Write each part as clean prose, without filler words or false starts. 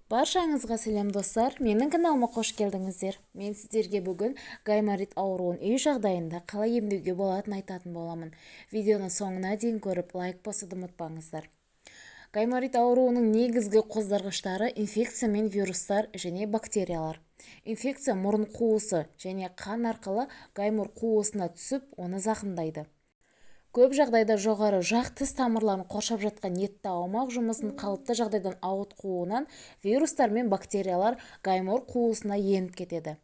Баршаңызға сәлем достар, менің каналыма қош келдіңіздер. Мен сіздерге бүгін гайморит ауруын үй жағдайында қалай емдеуге болатынын айтатын боламын. Видеоны соңына дейін көріп, лайк басуды ұмытпаңыздар. Гайморит ауруының негізгі қоздырғыштары инфекция мен вирустар және бактериялар. Инфекция мұрын қуысы және қан арқылы гаймор қуысына түсіп, оны зақымдайды. Көп жағдайда жоғары жақ тіс тамырларын қоршап жатқан етті аумақ жұмысын қалыпты жағдайдан ауытқуынан вирустар мен бактериялар гаймор қуысына еніп кетеді.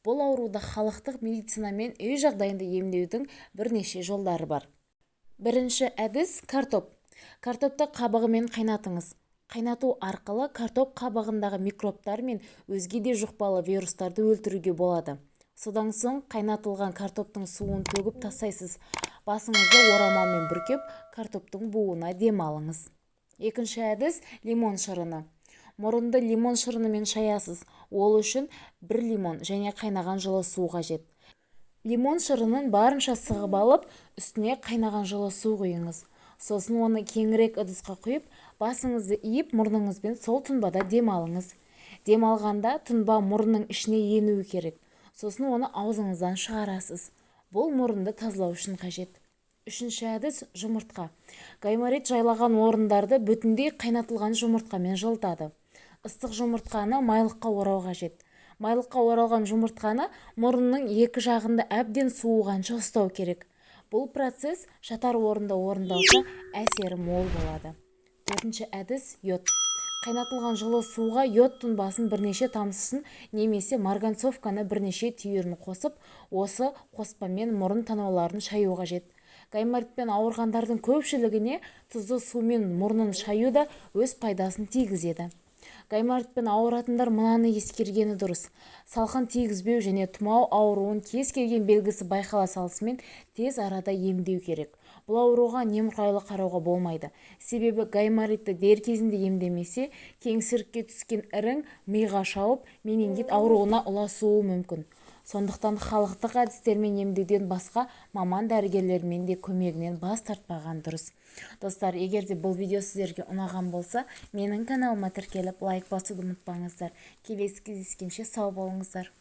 Бұл ауруда халықтық медицина мен үй жағдайында емдеудің бірнеше жолдары бар. Бірінші әдіс – картоп. Картопты қабығымен қайнатыңыз. Қайнату арқылы картоп қабығындағы микробтар мен өзге де жұқпалы вирустарды өлтіруге болады. Содан соң қайнатылған картоптың суын төгіп тастайсыз. Басыңызды орамалмен бүркеп, картоптың буына дем алыңыз. Екінші әдіс – лимон шырыны. Мұрынды лимон шырынымен шаясыз. Ол үшін 1 лимон және қайнаған жылы су қажет. Лимон шырынын барынша сығып алып, үстіне қайнаған жылы су құйыңыз. Сосын оны кеңірек ыдысқа құйып, басыңызды иіп, мұрныңызбен сол тұнбада дем алыңыз. Дем алғанда тұнба мұрынның ішіне енуі керек. Сосын оны аузыңыздан шығарасыз. Бұл мұрынды тазалау үшін қажет. Үшінші әдіс – жұмыртқа. Гайморит жайлаған орындарды бүтіндей қайнатылған жұмыртқамен жылытады. Ыстық жұмыртқаны майлыққа орау қажет. Майлыққа оралған жұмыртқаны мұрынның екі жағында әбден суығанша ұстау керек. Бұл процесс жатар орында орындалса, әсері мол болады. Төртінші әдіс – йод. Қайнатылған жылы суға йод тұнбасын бірнеше тамшысын немесе марганцовканы бірнеше түйірін қосып, осы қоспамен мұрын танауларын шаю қажет. Гайморитпен ауырғандардың көпшілігіне тұзды сумен мұрнын шаю да өз пайдасын тигізеді. Гайморитпен ауыратындар мынаны ескергені дұрыс. Салқын тигізбеу және тұмау ауруын кез келген белгісі байқала салысымен тез арада емдеу керек. Бұл ауруға немқұрайлы қарауға болмайды. Себебі гайморитті дер кезінде емдемесе, кеңсірікке түскен ірің миға шауып, менингит ауруына ұласуы мүмкін. Сондықтан халықтық әдістермен емдеуден басқа маман дәрігерлермен де көмегінен бас тартпаған дұрыс. Достар, егер де бұл видео сіздерге ұнаған болса, менің каналыма тіркеліп лайк басуды ұмытпаңыздар. Келесі кездескенше сау болыңыздар.